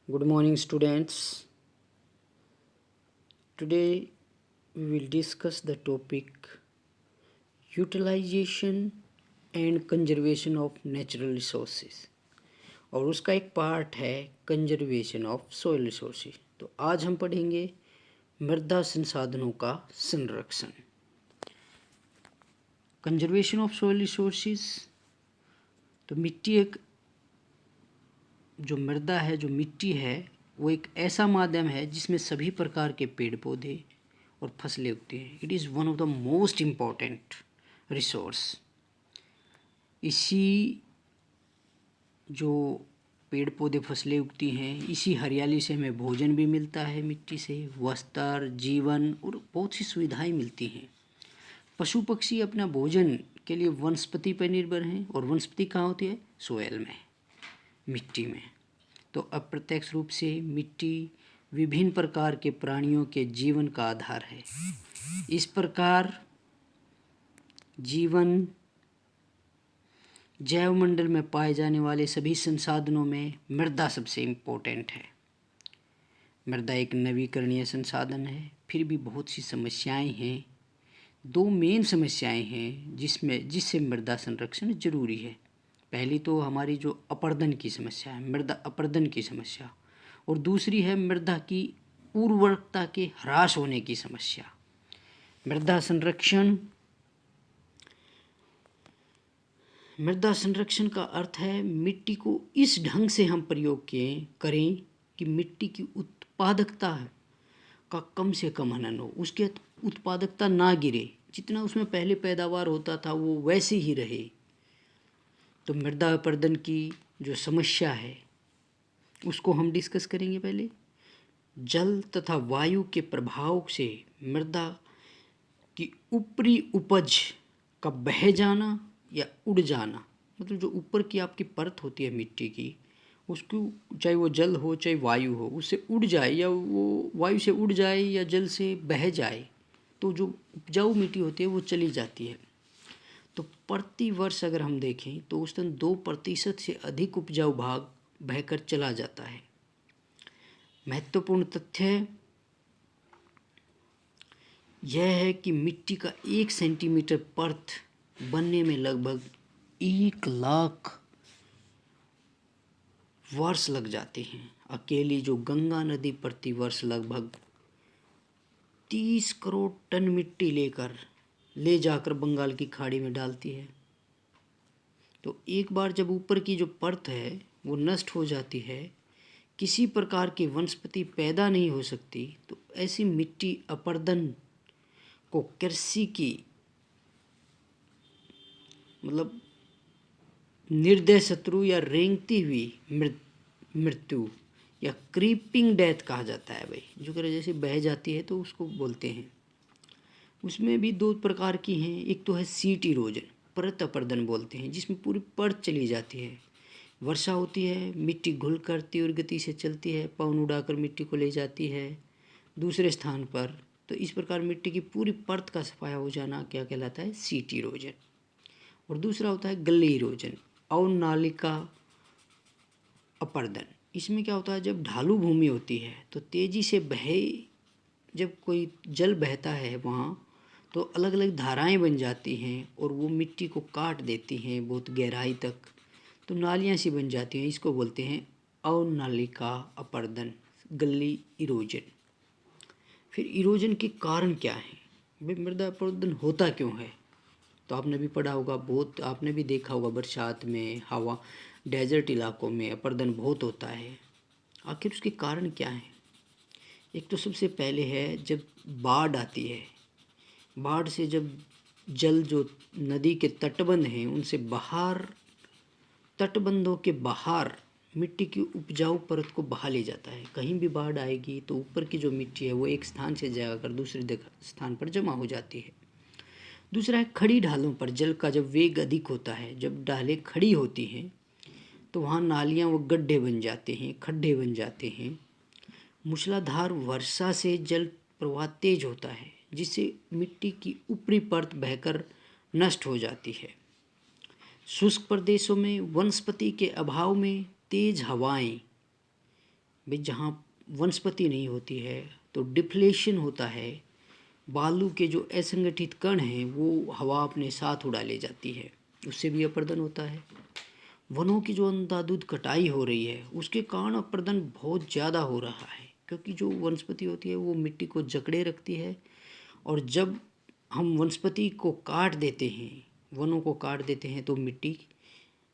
Good morning, students. Today we will discuss the topic utilization and conservation of natural resources और उसका एक part है conservation of soil resources. तो आज हम पढ़ेंगे मृदा संसाधनों का संरक्षण। कंजर्वेशन ऑफ सोइल रिसोर्सेज, तो मिट्टी एक जो मृदा है, जो मिट्टी है, वो एक ऐसा माध्यम है जिसमें सभी प्रकार के पेड़ पौधे और फसलें उगती हैं। It is one of the most important resource. इसी जो पेड़ पौधे फसलें उगती हैं, इसी हरियाली से हमें भोजन भी मिलता है, मिट्टी से वस्त्र, जीवन और बहुत सी सुविधाएं मिलती हैं। पशु पक्षी अपना भोजन के लिए वनस्पति पर निर्भर हैं और वनस्पति कहाँ होती है? सोयल में, मिट्टी में। तो अप्रत्यक्ष रूप से मिट्टी विभिन्न प्रकार के प्राणियों के जीवन का आधार है। इस प्रकार जीवन जैवमंडल में पाए जाने वाले सभी संसाधनों में मृदा सबसे इम्पोर्टेंट है। मृदा एक नवीकरणीय संसाधन है, फिर भी बहुत सी समस्याएं हैं। दो मेन समस्याएं हैं जिससे मृदा संरक्षण जरूरी है। पहली तो हमारी जो अपरदन की समस्या है, मृदा अपरदन की समस्या, और दूसरी है मृदा की उर्वरकता के ह्रास होने की समस्या। मृदा संरक्षण का अर्थ है मिट्टी को इस ढंग से हम प्रयोग करें कि मिट्टी की उत्पादकता का कम से कम हनन हो, उसकी उत्पादकता ना गिरे, जितना उसमें पहले पैदावार होता था वो वैसे ही रहे। तो मृदा अपरदन की जो समस्या है उसको हम डिस्कस करेंगे। पहले जल तथा वायु के प्रभाव से मृदा की ऊपरी उपज का बह जाना या उड़ जाना, मतलब जो ऊपर की आपकी परत होती है मिट्टी की, उसको चाहे वो जल हो चाहे वायु हो, उससे उड़ जाए या वो वायु से उड़ जाए या जल से बह जाए, तो जो उपजाऊ मिट्टी होती है वो चली जाती है। तो प्रति वर्ष अगर हम देखें तो औसतन 2% से अधिक उपजाऊ भाग बहकर चला जाता है। महत्वपूर्ण तथ्य यह है कि मिट्टी का 1 सेंटीमीटर परत बनने में लगभग 1 लाख वर्ष लग जाते हैं। अकेली जो गंगा नदी प्रति वर्ष लगभग 30 करोड़ टन मिट्टी ले जाकर बंगाल की खाड़ी में डालती है। तो एक बार जब ऊपर की जो परत है वो नष्ट हो जाती है, किसी प्रकार की वनस्पति पैदा नहीं हो सकती, तो ऐसी मिट्टी अपरदन को कृषि की मतलब निर्दय शत्रु या रेंगती हुई मृत्यु या क्रीपिंग डेथ कहा जाता है भाई, जो कर जैसे बह जाती है तो उसको बोलते हैं। उसमें भी 2 प्रकार की हैं। एक तो है सीट इरोजन, परत अपरदन बोलते हैं, जिसमें पूरी परत चली जाती है। वर्षा होती है, मिट्टी घुल कर तीव्र गति से चलती है, पवन उड़ाकर मिट्टी को ले जाती है दूसरे स्थान पर। तो इस प्रकार मिट्टी की पूरी परत का सफाया हो जाना क्या कहलाता है? Seat erosion. और दूसरा होता है गली इरोजन, अवनालिका अपरदन। इसमें क्या होता है, जब ढालू भूमि होती है तो तेजी से जब कोई जल बहता है वहाँ, तो अलग अलग धाराएं बन जाती हैं और वो मिट्टी को काट देती हैं बहुत गहराई तक, तो नालियाँ सी बन जाती हैं। इसको बोलते हैं अवनालिका अपरदन, गली इरोजन। फिर इरोजन के कारण क्या है भाई, मृदा अपरदन होता क्यों है? तो आपने भी पढ़ा होगा, बहुत आपने भी देखा होगा, बरसात में हवा डेजर्ट इलाकों में अपरदन बहुत होता है। आखिर उसके कारण क्या है? एक तो सबसे पहले है जब बाढ़ आती है, बाढ़ से जब जल जो नदी के तटबंध हैं उनसे बाहर, तटबंधों के बाहर मिट्टी की उपजाऊ परत को बहा ले जाता है। कहीं भी बाढ़ आएगी तो ऊपर की जो मिट्टी है वो एक स्थान से जाकर दूसरे स्थान पर जमा हो जाती है। दूसरा है खड़ी ढालों पर जल का जब वेग अधिक होता है, जब ढालें खड़ी होती हैं तो वहाँ नालियाँ व गड्ढे बन जाते हैं, खड्डे बन जाते हैं। मूसलाधार वर्षा से जल प्रवाह तेज होता है, जिससे मिट्टी की ऊपरी परत बहकर नष्ट हो जाती है। शुष्क प्रदेशों में वनस्पति के अभाव में तेज हवाएं भाई जहाँ वनस्पति नहीं होती है तो डिफ्लेशन होता है, बालू के जो असंगठित कण हैं वो हवा अपने साथ उड़ा ले जाती है, उससे भी अपर्दन होता है। वनों की जो अंधाधुंध कटाई हो रही है उसके कारण अपर्दन बहुत ज़्यादा हो रहा है, क्योंकि जो वनस्पति होती है वो मिट्टी को जकड़े रखती है, और जब हम वनस्पति को काट देते हैं, वनों को काट देते हैं, तो मिट्टी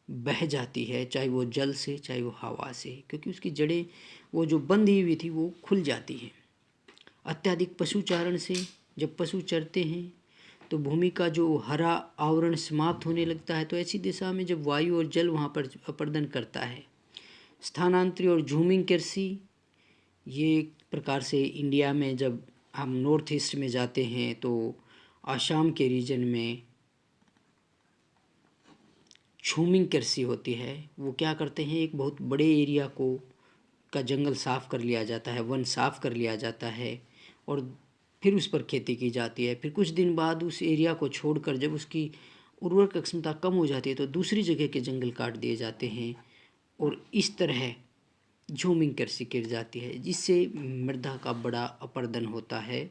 बह जाती है, चाहे वो जल से चाहे वो हवा से, क्योंकि उसकी जड़ें वो जो बंधी हुई थी वो खुल जाती हैं। अत्यधिक पशुचारण से जब पशु चरते हैं तो भूमि का जो हरा आवरण समाप्त होने लगता है, तो ऐसी दिशा में जब वायु और जल वहाँ पर अपर्दन करता है। स्थानांतरी और झूमिंग कृषि, ये एक प्रकार से इंडिया में जब हम नॉर्थ ईस्ट में जाते हैं तो आसाम के रीजन में झूमिंग कृषि होती है। वो क्या करते हैं, एक बहुत बड़े एरिया को का जंगल साफ़ कर लिया जाता है, वन साफ़ कर लिया जाता है, और फिर उस पर खेती की जाती है। फिर कुछ दिन बाद उस एरिया को छोड़कर जब उसकी उर्वरक क्षमता कम हो जाती है तो दूसरी जगह के जंगल काट दिए जाते हैं, और इस तरह झूमिंग कृषि की जाती है, जिससे मृदा का बड़ा अपर्दन होता है।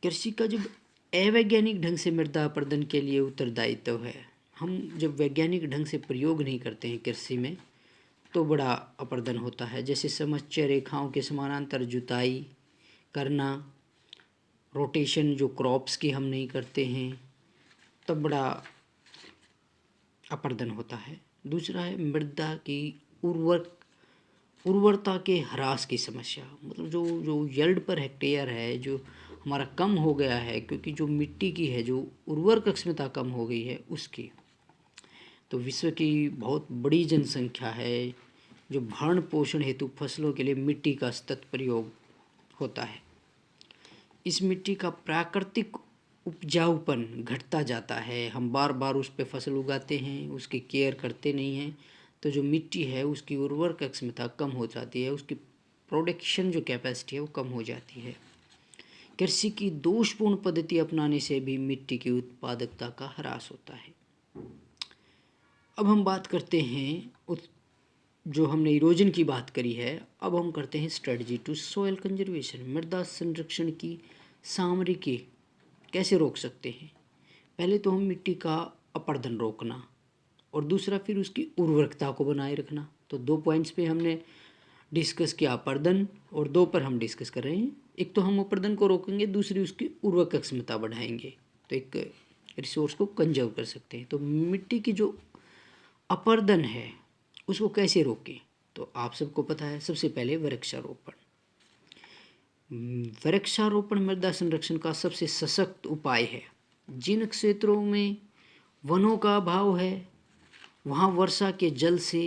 कृषि का जब अवैज्ञानिक ढंग से मृदा अपर्दन के लिए उत्तरदायित्व है, हम जब वैज्ञानिक ढंग से प्रयोग नहीं करते हैं कृषि में तो बड़ा अपर्दन होता है। जैसे समोच्च रेखाओं के समानांतर जुताई करना, रोटेशन जो क्रॉप्स की हम नहीं करते हैं, तब बड़ा अपर्दन होता है। दूसरा है मृदा की उर्वरता के ह्रास की समस्या, मतलब जो जो यील्ड पर हेक्टेयर है जो हमारा कम हो गया है, क्योंकि जो मिट्टी की है जो उर्वरक क्षमता कम हो गई है उसकी। तो विश्व की बहुत बड़ी जनसंख्या है जो भरण पोषण हेतु फसलों के लिए मिट्टी का सतत प्रयोग होता है। इस मिट्टी का प्राकृतिक उपजाऊपन घटता जाता है, हम बार बार उस पर फसल उगाते हैं, उसकी केयर करते नहीं हैं, तो जो मिट्टी है उसकी उर्वरक क्षमता कम हो जाती है, उसकी प्रोडक्शन जो कैपेसिटी है वो कम हो जाती है। कृषि की दोषपूर्ण पद्धति अपनाने से भी मिट्टी की उत्पादकता का ह्रास होता है। अब हम बात करते हैं जो हमने इरोजन की बात करी है, अब हम करते हैं स्ट्रेटजी टू सॉइल कंजर्वेशन, मृदा संरक्षण की सामरिकी कैसे रोक सकते हैं। पहले तो हम मिट्टी का अपर्दन रोकना, और दूसरा फिर उसकी उर्वरकता को बनाए रखना। तो 2 पॉइंट्स पे हमने डिस्कस किया, अपर्दन, और 2 पर हम डिस्कस कर रहे हैं। एक तो हम अपर्दन को रोकेंगे, दूसरी उसकी उर्वरक क्षमता बढ़ाएंगे, तो एक रिसोर्स को कंजर्व कर सकते हैं। तो मिट्टी की जो अपर्दन है उसको कैसे रोकें, तो आप सबको पता है, सबसे पहले वृक्षारोपण। वृक्षारोपण मृदा संरक्षण का सबसे सशक्त उपाय है। जिन क्षेत्रों में वनों का अभाव है वहाँ वर्षा के जल से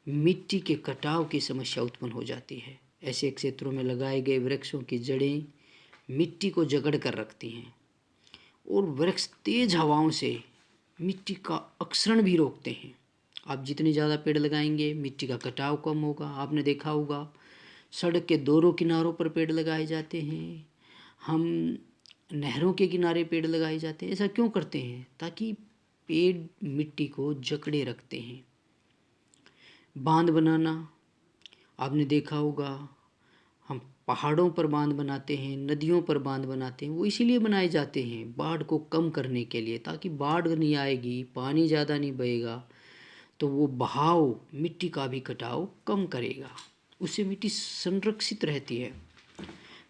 मिट्टी के कटाव की समस्या उत्पन्न हो जाती है। ऐसे क्षेत्रों में लगाए गए वृक्षों की जड़ें मिट्टी को जकड़ कर रखती हैं, और वृक्ष तेज हवाओं से मिट्टी का अक्षरण भी रोकते हैं। आप जितने ज़्यादा पेड़ लगाएंगे मिट्टी का कटाव कम होगा। आपने देखा होगा सड़क के दोनों किनारों पर पेड़ लगाए जाते हैं, हम नहरों के किनारे पेड़ लगाए जाते हैं। ऐसा क्यों करते हैं, ताकि पेड़ मिट्टी को जकड़े रखते हैं। बांध बनाना, आपने देखा होगा हम पहाड़ों पर बांध बनाते हैं, नदियों पर बांध बनाते हैं, वो इसीलिए बनाए जाते हैं बाढ़ को कम करने के लिए, ताकि बाढ़ नहीं आएगी, पानी ज़्यादा नहीं बहेगा, तो वो बहाव मिट्टी का भी कटाव कम करेगा, उससे मिट्टी संरक्षित रहती है।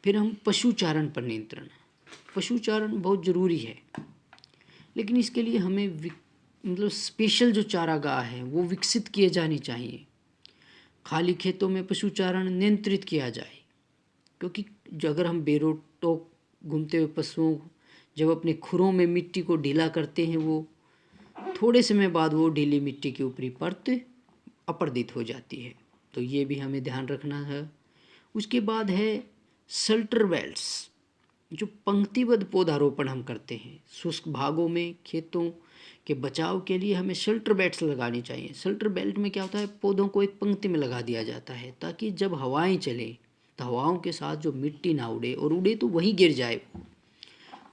फिर हम पशुचारण पर नियंत्रण, पशुचारण बहुत ज़रूरी है, लेकिन इसके लिए हमें मतलब स्पेशल जो चारागाह है वो विकसित किए जानी चाहिए। खाली खेतों में पशुचारण नियंत्रित किया जाए, क्योंकि अगर हम बेरोक घूमते हुए पशुओं जब अपने खुरों में मिट्टी को ढीला करते हैं, वो थोड़े समय बाद वो ढीली मिट्टी की ऊपरी परत अपर्दित हो जाती है, तो ये भी हमें ध्यान रखना है। उसके बाद है शेल्टर बेल्ट्स, जो पंक्तिबद्ध पौधारोपण हम करते हैं शुष्क भागों में, खेतों के बचाव के लिए हमें शेल्टर बेल्ट्स लगानी चाहिए। शेल्टर बेल्ट में क्या होता है, पौधों को एक पंक्ति में लगा दिया जाता है, ताकि जब हवाएं चलें तो हवाओं के साथ जो मिट्टी ना उड़े, और उड़े तो वहीं गिर जाए,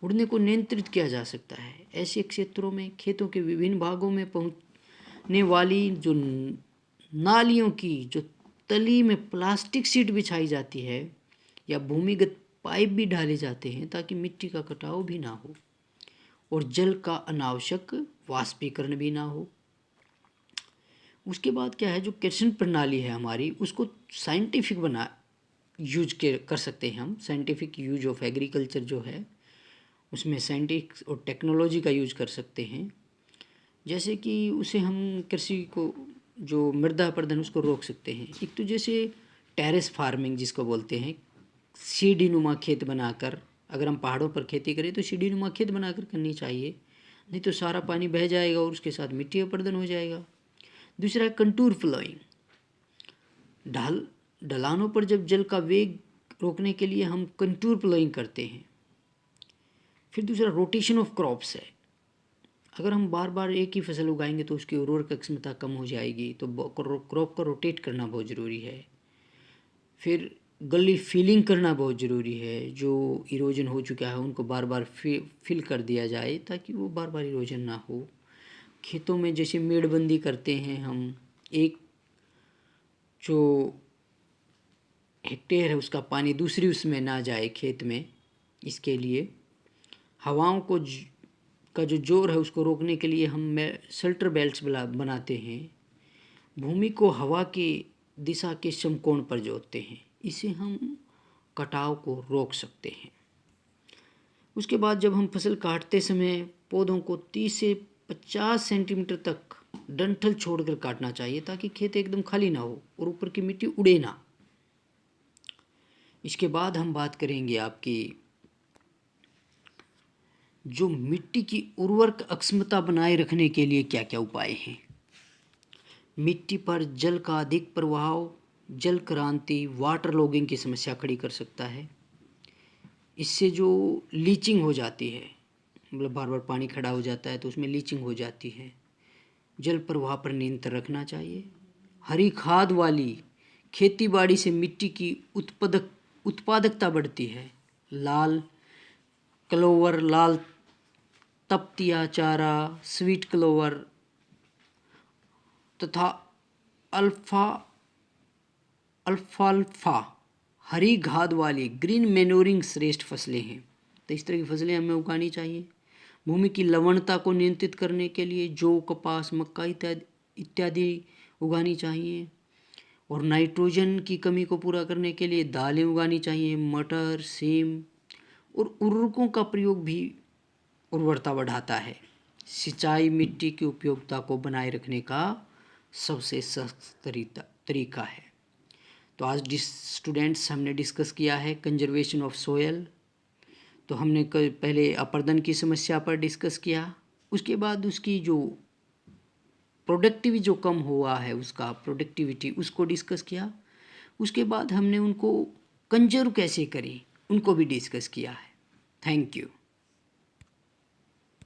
उड़ने को नियंत्रित किया जा सकता है। ऐसे क्षेत्रों में खेतों के विभिन्न भागों में पहुंचने वाली जो नालियों की जो तली में प्लास्टिक शीट बिछाई जाती है या भूमिगत पाइप भी डाले जाते हैं ताकि मिट्टी का कटाव भी ना हो और जल का अनावश्यक वाष्पीकरण भी ना हो। उसके बाद क्या है, जो कृषि प्रणाली है हमारी, उसको साइंटिफिक बना यूज कर सकते हैं हम। साइंटिफिक यूज ऑफ एग्रीकल्चर जो है उसमें साइंटिफिक और टेक्नोलॉजी का यूज कर सकते हैं। जैसे कि उसे हम कृषि को जो मृदा अपरदन उसको रोक सकते हैं। एक तो जैसे टेरेस फार्मिंग जिसको बोलते हैं, सीढ़ी नुमा खेत बनाकर, अगर हम पहाड़ों पर खेती करें तो सीढ़ी नुमा खेत बनाकर करनी चाहिए, नहीं तो सारा पानी बह जाएगा और उसके साथ मिट्टी अपरदन हो जाएगा। दूसरा है कंटूर फ्लोइंग, ढलानों पर जब जल का वेग रोकने के लिए हम कंटूर फ्लोइंग करते हैं। फिर दूसरा रोटेशन ऑफ क्रॉप्स है, अगर हम बार बार एक ही फसल उगाएंगे तो उसकी उर्वरक क्षमता कम हो जाएगी, तो क्रॉप को रोटेट करना बहुत ज़रूरी है। फिर गली फिलिंग करना बहुत ज़रूरी है, जो इरोजन हो चुका है उनको बार बार फिल कर दिया जाए ताकि वो बार बार इरोजन ना हो। खेतों में जैसे मेड़बंदी करते हैं हम, एक जो हेक्टेयर है उसका पानी दूसरी उसमें ना जाए खेत में, इसके लिए हवाओं को का जो जोर है उसको रोकने के लिए हम शेल्टर बेल्ट्स बनाते हैं। भूमि को हवा की दिशा के समकोण पर जोतते हैं, इसे हम कटाव को रोक सकते हैं। उसके बाद जब हम फसल काटते समय पौधों को 30 से 50 सेंटीमीटर तक डंठल छोड़कर काटना चाहिए ताकि खेत एकदम खाली ना हो और ऊपर की मिट्टी उड़े ना। इसके बाद हम बात करेंगे आपकी जो मिट्टी की उर्वरक अक्षमता बनाए रखने के लिए क्या क्या उपाय हैं। मिट्टी पर जल का अधिक प्रभाव जल क्रांति, वाटर लॉगिंग की समस्या खड़ी कर सकता है। इससे जो लीचिंग हो जाती है, मतलब बार बार पानी खड़ा हो जाता है तो उसमें लीचिंग हो जाती है। जल प्रवाह पर नियंत्रण रखना चाहिए। हरी खाद वाली खेती बाड़ी से मिट्टी की उत्पादकता बढ़ती है। लाल क्लोवर, लाल तपतिया चारा, स्वीट क्लोवर तथा अल्फाल्फा हरी खाद वाली ग्रीन मैन्योरिंग श्रेष्ठ फसलें हैं। तो इस तरह की फसलें हमें उगानी चाहिए। भूमि की लवणता को नियंत्रित करने के लिए जौ, कपास, मक्का इत्यादि उगानी चाहिए। और नाइट्रोजन की कमी को पूरा करने के लिए दालें उगानी चाहिए, मटर, सेम। और उर्वरकों का प्रयोग भी उर्वरता बढ़ाता है। सिंचाई मिट्टी की उपयोगिता को बनाए रखने का सबसे सख्त तरीका है। तो आज स्टूडेंट्स हमने डिस्कस किया है कंजर्वेशन ऑफ सोयल। तो हमने पहले अपरदन की समस्या पर डिस्कस किया, उसके बाद उसकी जो प्रोडक्टिविटी जो कम हुआ है उसका प्रोडक्टिविटी उसको डिस्कस किया। उसके बाद हमने उनको कंजर्व कैसे करें उनको भी डिस्कस किया है। Thank you.